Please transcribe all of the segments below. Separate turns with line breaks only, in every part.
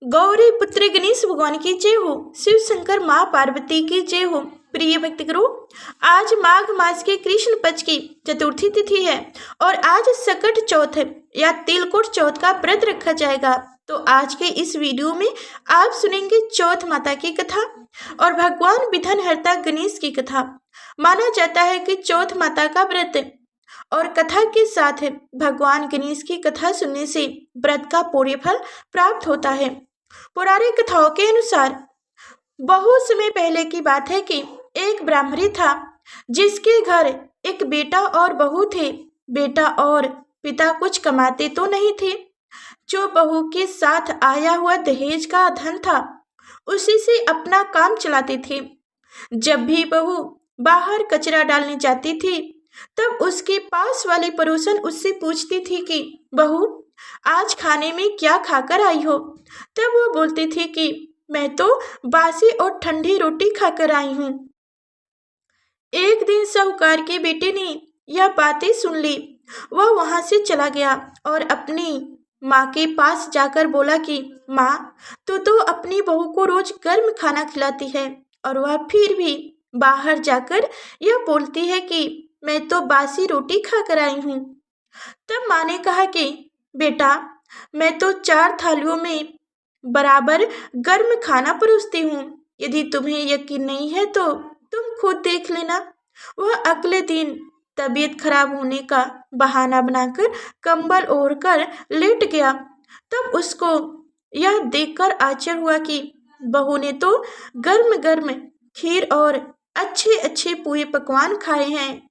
गौरी पुत्र गणेश भगवान की जय हो। शिव शंकर माँ पार्वती की जय हो। प्रिय भक्तगणों, आज माघ मास के कृष्ण पक्ष की चतुर्थी तिथि है और आज सकट चौथ या तिलकुट चौथ का व्रत रखा जाएगा। तो आज के इस वीडियो में आप सुनेंगे चौथ माता की कथा और भगवान विघ्नहर्ता गणेश की कथा। माना जाता है कि चौथ माता का व्रत और कथा के साथ भगवान गणेश की कथा सुनने से व्रत का पुण्य फल प्राप्त होता है। पौराणिक कथाओं के अनुसार बहुत समय पहले की बात है कि एक ब्राह्मणी था जिसके घर एक बेटा और बहू थे। बेटा और पिता कुछ कमाते तो नहीं थे। जो बहू के साथ आया हुआ दहेज का धन था उसी से अपना काम चलाते थे। जब भी बहू बाहर कचरा डालने जाती थी तब उसके पास वाली पड़ोसन उससे पूछती थी कि बहू आज खाने में क्या खाकर आई हो। तब वो बोलती थी कि मैं तो बासी और ठंडी रोटी खाकर आई हूँ। एक दिन साहूकार के बेटे ने यह बातें सुन ली। वह वहां से चला गया और अपनी माँ के पास जाकर बोला कि माँ, तू तो अपनी बहू को रोज गर्म खाना खिलाती है और वह फिर भी बाहर जाकर यह बोलती है कि मैं तो बासी रोटी खाकर आई हूँ। तब माँ ने कहा कि बेटा, मैं तो 4 थालियों में बराबर गर्म खाना परोसती हूँ। यदि तुम्हें यकीन नहीं है तो तुम खुद देख लेना। वह अगले दिन तबीयत खराब होने का बहाना बनाकर कंबल ओढ़कर लेट गया। तब उसको यह देखकर आश्चर्य हुआ कि बहू ने तो गर्म गर्म खीर और अच्छे अच्छे पूरे पकवान खाए हैं।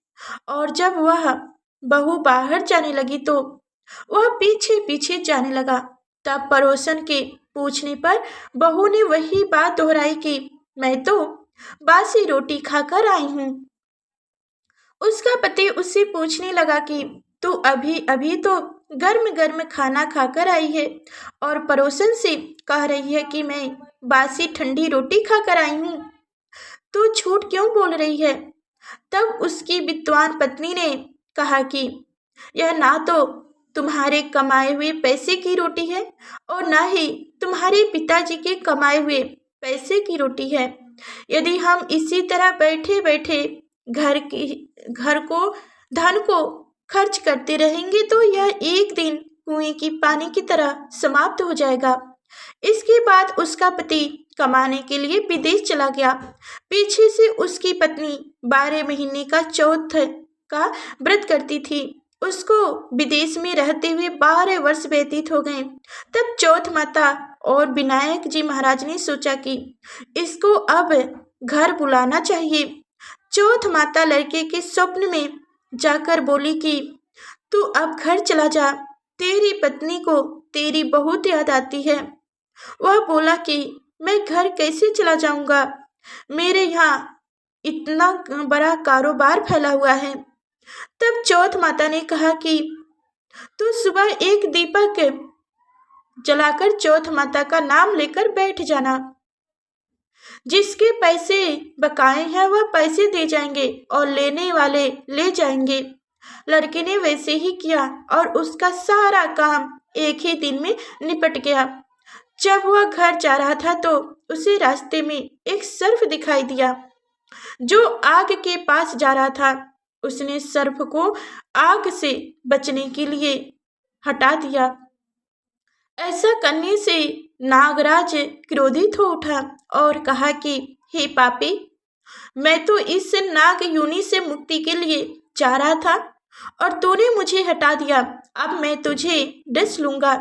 और जब वह बहू बाहर जाने लगी तो वह पीछे पीछे जाने लगा। तब पड़ोसन के पूछने पर बहू ने वही बात दोहराई कि मैं तो बासी रोटी खाकर आई हूँ। उसका पति उससे पूछने लगा कि तू अभी अभी तो गर्म गर्म खाना खाकर आई है और पड़ोसन से कह रही है कि मैं बासी ठंडी रोटी खाकर आई हूँ। तू झूठ क्यों बोल रही है। तब उसकी विद्वान पत्नी ने कहा कि यह ना तो तुम्हारे कमाए हुए पैसे की रोटी है और ना ही तुम्हारे पिताजी के कमाए हुए पैसे की रोटी है। यदि हम इसी तरह बैठे बैठे घर को धन को खर्च करते रहेंगे तो यह एक दिन कुएं की पानी की तरह समाप्त हो जाएगा। इसके बाद उसका पति कमाने के लिए विदेश चला गया। पीछे से उसकी पत्नी 12 महीने का चौथ का व्रत करती थी। उसको विदेश में रहते हुए 12 वर्ष व्यतीत हो गए। तब चौथ माता और विनायक जी महाराज ने सोचा कि इसको अब घर बुलाना चाहिए। चौथ माता लड़के के स्वप्न में जाकर बोली कि तू अब घर चला जा, तेरी पत्नी को तेरी बहुत याद आती है। वह बोला कि मैं घर कैसे चला जाऊंगा, मेरे यहाँ इतना बड़ा कारोबार फैला हुआ है। तब चौथ माता ने कहा कि तू सुबह एक दीपक जलाकर चौथ माता का नाम लेकर बैठ जाना। जिसके पैसे बकाए हैं वह पैसे दे जाएंगे और लेने वाले ले जाएंगे। लड़के ने वैसे ही किया और उसका सारा काम एक ही दिन में निपट गया। जब वह घर जा रहा था तो उसे रास्ते में एक सर्प दिखाई दिया जो आग के पास जा रहा था। उसने सर्प को आग से बचने के लिए हटा दिया। ऐसा करने से नागराज क्रोधित हो उठा और कहा कि हे पापी, मैं तो इस नाग योनि से मुक्ति के लिए जा रहा था और तूने मुझे हटा दिया। अब मैं तुझे डस लूंगा।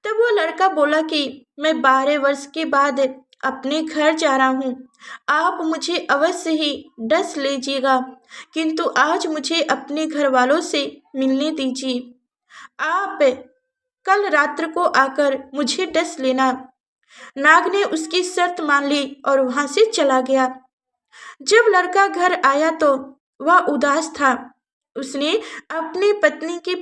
तब वो लड़का बोला कि मैं 12 वर्ष के बाद अपने घर जा रहा हूँ। आप मुझे अवश्य ही डस लीजिएगा, किंतु आज मुझे अपने घर वालों से मिलने दीजिए। आप कल रात्र को आकर मुझे डस लेना। नाग ने उसकी शर्त मान ली और वहां से चला गया। जब लड़का घर आया तो वह उदास था। उसने अपनी पत्नी के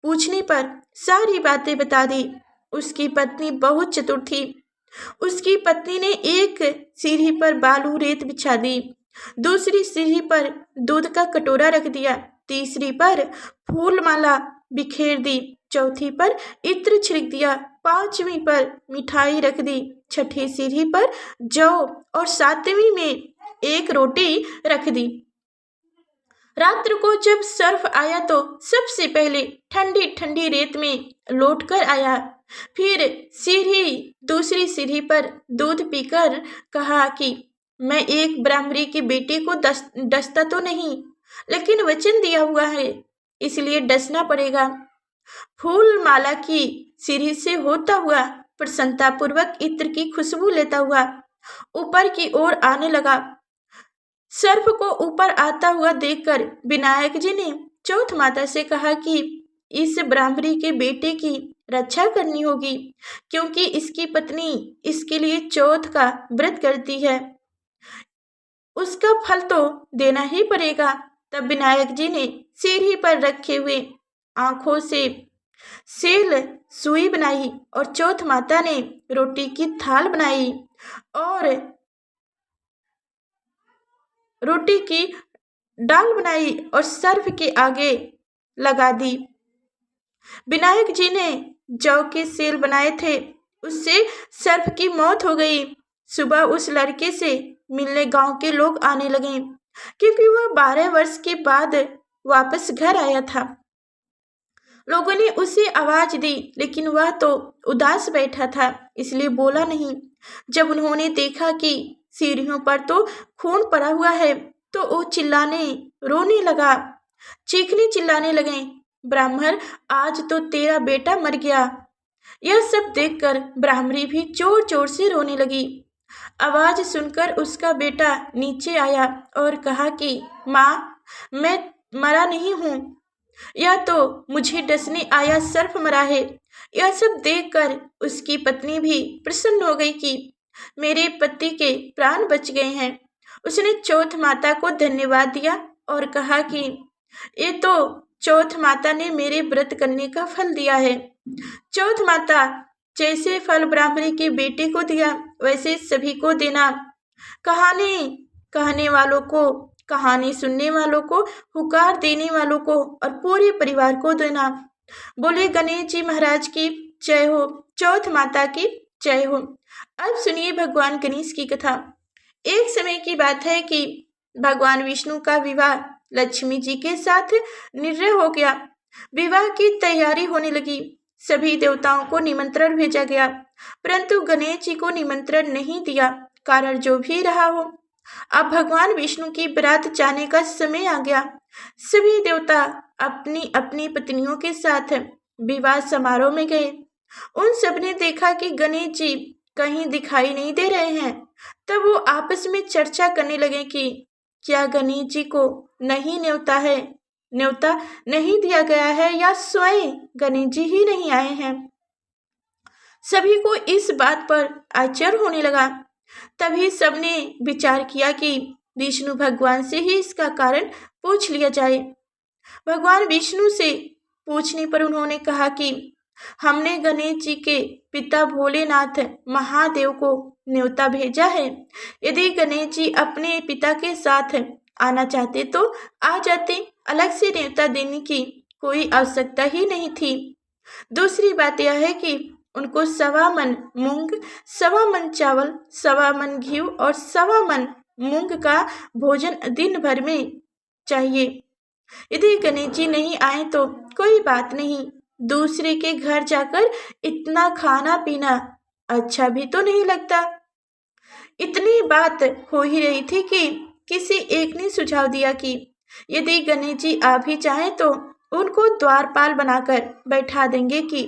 पूछने पर सारी बातें बता दी। उसकी पत्नी बहुत चतुर थी। उसकी पत्नी ने एक सीढ़ी पर बालू रेत बिछा दी, दूसरी सीढ़ी पर दूध का कटोरा रख दिया, तीसरी पर फूल माला बिखेर दी, चौथी पर इत्र छिड़क दिया, 5वीं पर मिठाई रख दी, 6ठी सीढ़ी पर जौ और 7वीं में एक रोटी रख दी। रात्र को जब सर्फ आया तो सबसे पहले ठंडी ठंडी रेत में लौटकर आया। फिर दूसरी सीढ़ी पर दूध पीकर कहा कि मैं एक ब्राह्मणी के बेटे को डसता तो नहीं, लेकिन वचन दिया हुआ है, इसलिए डसना पड़ेगा। फूल माला की सीढ़ी से होता हुआ प्रसन्नतापूर्वक इत्र की खुशबू लेता हुआ ऊपर की ओर आने लगा। सर्प को ऊपर आता हुआ देखकर विनायक जी ने चौथ माता से कहा कि इस ब्राह्मणी के बेटे की रक्षा करनी होगी, क्योंकि इसकी पत्नी इसके लिए चौथ का व्रत करती है, उसका फल तो देना ही पड़ेगा। तब विनायक जी ने सीढ़ी पर रखे हुए आंखों से सेल सुई बनाई और चौथ माता ने रोटी की थाल बनाई और रोटी की डाल बनाई और सर्प के आगे लगा दी। विनायक जी ने जौ के सेल बनाए थे, उससे सर्प की मौत हो गई। सुबह उस लड़के से मिलने गांव के लोग आने लगे, क्योंकि वह 12 वर्ष के बाद वापस घर आया था। लोगों ने उसे आवाज दी, लेकिन वह तो उदास बैठा था, इसलिए बोला नहीं। जब उन्होंने देखा कि सीढ़ियों पर तो खून पड़ा हुआ है, तो वो रोने लगा, चीखने चिल्लाने लगे, ब्राह्मण, आज तो तेरा बेटा मर गया। यह सब देखकर ब्राह्मणी भी जोर जोर से रोने लगी। आवाज सुनकर उसका बेटा नीचे आया और कहा कि माँ, मैं मरा नहीं हूँ, यह तो मुझे डसने आया सर्प मरा है। यह सब देखकर उसकी पत्नी भी प्रसन्न हो गई कि मेरे पति के प्राण बच गए हैं। उसने चौथ माता को धन्यवाद दिया और कहा कि ये तो चौथ माता ने मेरे व्रत करने का फल दिया है। चौथ माता, जैसे फल ब्राह्मणी के बेटे को दिया, वैसे सभी को देना। कहानी कहने वालों को, कहानी सुनने वालों को, हुकार देने वालों को और पूरे परिवार को देना। बोले गणेश जी महाराज की जय हो, चौथ माता की जय हो। अब सुनिए भगवान गणेश की कथा। एक समय की बात है कि भगवान विष्णु का विवाह लक्ष्मी जी के साथ निर्णय हो गया। विवाह की तैयारी होने लगी। सभी देवताओं को निमंत्रण भेजा गया, परंतु गणेश जी को निमंत्रण नहीं दिया। कारण जो भी रहा हो, अब भगवान विष्णु की बारात जाने का समय आ गया। सभी देवता अपनी अपनी पत्नियों के साथ विवाह समारोह में गए। उन सब ने देखा कि गणेश जी कहीं दिखाई नहीं दे रहे हैं। तब वो आपस में चर्चा करने लगे कि क्या गणेश जी को न्योता नहीं दिया गया है, या स्वयं गणेश जी ही नहीं आए हैं। सभी को इस बात पर आश्चर्य होने लगा। तभी सबने विचार किया कि विष्णु भगवान से ही इसका कारण पूछ लिया जाए। भगवान विष्णु से पूछने पर उन्होंने कहा कि हमने गणेश जी के पिता भोलेनाथ महादेव को न्योता भेजा है। यदि गणेश जी अपने पिता के साथ आना चाहते तो आ जाते, अलग से न्योता देने की कोई आवश्यकता ही नहीं थी। दूसरी बात यह है कि उनको 1.25 मन मूंग, 1.25 मन चावल, 1.25 मन घी और 1.25 मन मूंग का भोजन दिन भर में चाहिए। यदि गणेश जी नहीं आए तो कोई बात नहीं, दूसरे के घर जाकर इतना खाना पीना अच्छा भी तो नहीं लगता। इतनी बात हो ही रही थी कि किसी एक ने सुझाव दिया कि यदि गणेश जी आ भी चाहें तो उनको द्वारपाल बनाकर बैठा देंगे कि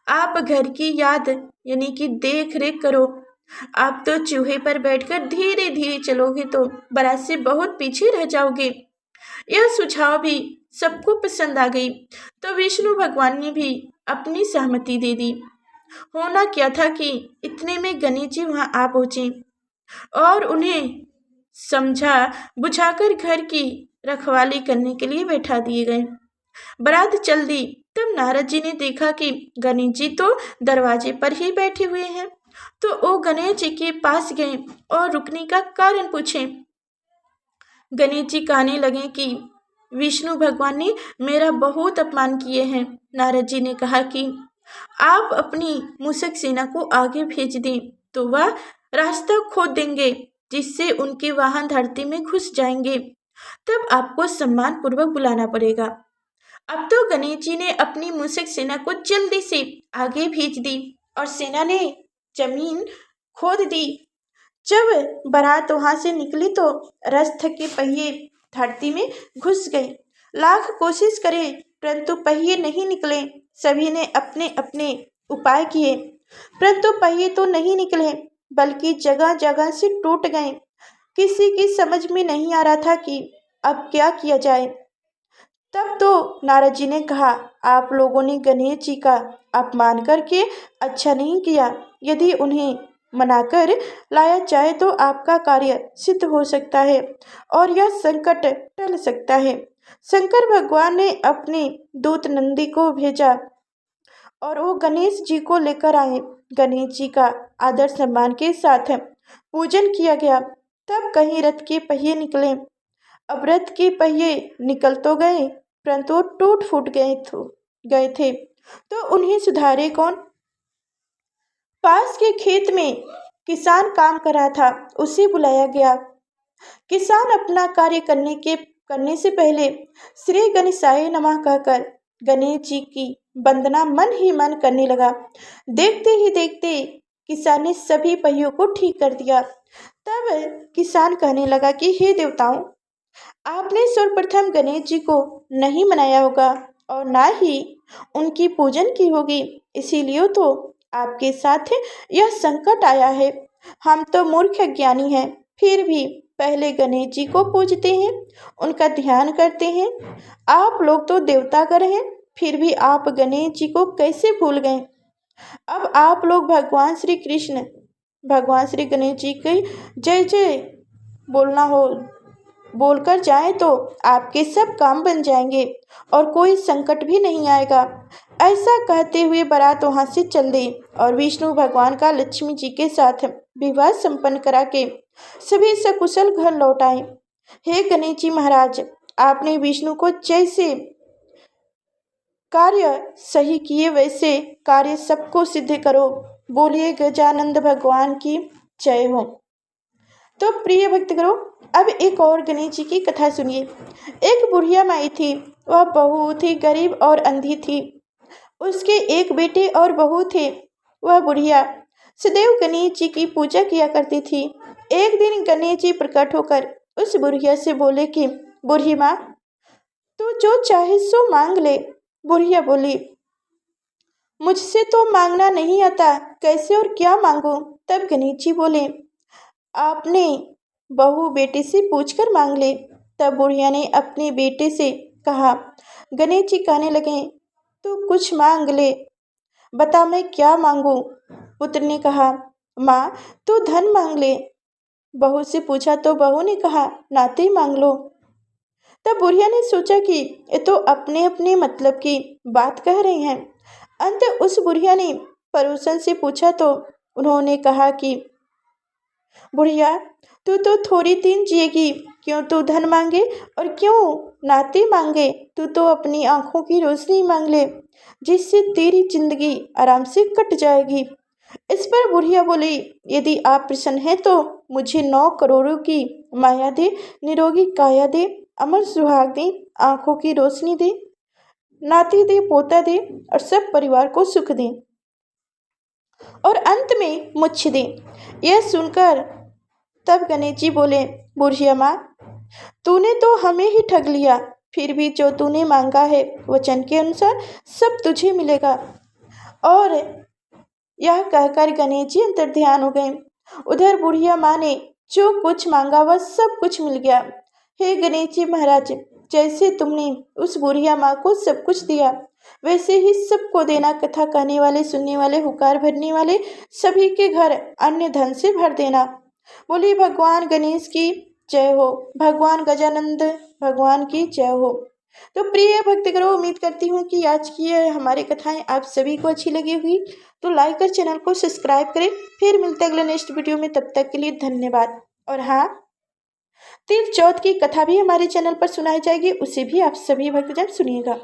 आप घर की याद यानी कि देख रेख करो। आप तो चूहे पर बैठकर धीरे धीरे चलोगे तो बारात से बहुत पीछे रह जाओगे। यह सुझाव भी सबको पसंद आ गई, तो विष्णु भगवान ने भी अपनी सहमति दे दी। होना क्या था कि इतने में गणेश जी वहां आ पहुंचे और उन्हें समझा बुझाकर घर की रखवाली करने के लिए बैठा दिए गए। बारात चल दी। तब नारद जी ने देखा कि गणेश जी तो दरवाजे पर ही बैठे हुए हैं, तो वो गणेश जी के पास गए और रुकने का कारण पूछे। गणेश जी कहने लगे कि विष्णु भगवान ने मेरा बहुत अपमान किए हैं। नारद जी ने कहा कि आप अपनी मूषक सेना को आगे भेज दें तो वह रास्ता खोद देंगे, जिससे उनके वाहन धरती में घुस जाएंगे। तब आपको सम्मान पूर्वक बुलाना पड़ेगा। अब तो गणेश जी ने अपनी मूषक सेना को जल्दी से आगे भेज दी और सेना ने जमीन खोद दी। जब बारात वहां से निकली तो रथ के पहिए धरती में घुस गए। लाख कोशिश करे परंतु पहिए नहीं निकले। सभी ने अपने अपने उपाय किए परंतु पहिए तो नहीं निकले, बल्कि जगह जगह से टूट गए। किसी की समझ में नहीं आ रहा था कि अब क्या किया जाए। तब तो नारद जी ने कहा, आप लोगों ने गणेश जी का अपमान करके अच्छा नहीं किया। यदि उन्हें मनाकर लाया जाए तो आपका कार्य सिद्ध हो सकता है और यह संकट टल सकता है। शंकर भगवान ने अपने दूत नंदी को भेजा और वो गणेश जी को लेकर आए। गणेश जी का आदर सम्मान के साथ पूजन किया गया। तब कहीं रथ के पहिए निकले। अब रथ के पहिए निकल तो गए परंतु वो टूट फूट गए थे, तो उन्हें सुधारे कौन। पास के खेत में किसान काम कर रहा था, उसे बुलाया गया। किसान अपना कार्य करने से पहले श्री गणेशाय नमः कहकर गणेश जी की वंदना मन ही मन करने लगा। देखते ही देखते किसान ने सभी पहियों को ठीक कर दिया। तब किसान कहने लगा कि हे देवताओं, आपने सर्वप्रथम गणेश जी को नहीं मनाया होगा और ना ही उनकी पूजन की होगी, इसीलिए तो आपके साथ यह संकट आया है। हम तो मूर्ख ज्ञानी हैं, फिर भी पहले गणेश जी को पूजते हैं, उनका ध्यान करते हैं। आप लोग तो देवतागर हैं, फिर भी आप गणेश जी को कैसे भूल गए। अब आप लोग भगवान श्री कृष्ण, भगवान श्री गणेश जी की जय जय बोलकर जाएं तो आपके सब काम बन जाएंगे और कोई संकट भी नहीं आएगा। ऐसा कहते हुए बारात वहां से चल दी और विष्णु भगवान का लक्ष्मी जी के साथ विवाह संपन्न करा के सभी सकुशल घर लौट आए। हे गणेश जी महाराज, आपने विष्णु को जैसे कार्य सही किए वैसे कार्य सबको सिद्ध करो। बोलिए गजानंद भगवान की जय हो। तो प्रिय भक्तगणों, अब एक और गणेश जी की कथा सुनिए। एक बुढ़िया माई थी, वह बहुत ही गरीब और अंधी थी। उसके एक बेटे और बहू थे। वह बुढ़िया सदैव गणेश जी की पूजा किया करती थी। एक दिन गणेश जी प्रकट होकर उस बुढ़िया से बोले कि बुढ़ी माँ, तू जो चाहे सो मांग ले। बुढ़िया बोली, मुझसे तो मांगना नहीं आता, कैसे और क्या मांगू। तब गणेश जी बोले, आपने बहू बेटे से पूछकर मांग ले। तब बुढ़िया ने अपने बेटे से कहा। गणेश जी कहने लगे, तू कुछ मांग ले, बता मैं क्या मांगू। पुत्र ने कहा, माँ तू धन मांग ले। बहू से पूछा तो बहू ने कहा, नाते मांग लो। तब बुढ़िया ने सोचा कि ये तो अपने अपने मतलब की बात कह रहे हैं। अंत उस बुढ़िया ने पड़ोसन से पूछा तो उन्होंने कहा कि बुढ़िया, तू तो थोड़ी दिन जिएगी, क्यों तू धन मांगे और क्यों नाते मांगे। तू तो अपनी आंखों की रोशनी मांग ले, जिससे तेरी जिंदगी आराम से कट जाएगी। इस पर बुढ़िया बोली, यदि आप प्रसन्न हैं तो मुझे 9 करोड़ों की माया दे, निरोगी काया दे, अमर सुहाग दे, आंखों की रोशनी दे, नाती दे, पोता दे और सब परिवार को सुख दे और अंत में मुझ दे। यह सुनकर तब गणेश जी बोले, बुढ़िया माँ, तूने तो हमें ही ठग लिया, फिर भी जो तूने मांगा है वचन के अनुसार सब तुझे मिलेगा। और यह कहकर गणेश जी अंतर्ध्यान हो गए। उधर बुढ़िया माँ ने जो कुछ मांगा वह सब कुछ मिल गया। हे गणेश जी महाराज, जैसे तुमने उस बुढ़िया माँ को सब कुछ दिया, वैसे ही सबको देना। कथा कहने वाले, सुनने वाले, हुकार भरने वाले सभी के घर अन्य धन से भर देना। बोली भगवान गणेश की जय हो, भगवान गजानंद भगवान की जय हो। तो प्रिय भक्तगणों, उम्मीद करती हूँ कि आज की हमारी कथाएं आप सभी को अच्छी लगी होगी। तो लाइक कर चैनल को सब्सक्राइब करें। फिर मिलते हैं अगले नेक्स्ट वीडियो में, तब तक के लिए धन्यवाद। और हाँ, तीज चौथ की कथा भी हमारे चैनल पर सुनाई जाएगी, उसे भी आप सभी भक्तजन सुनिएगा।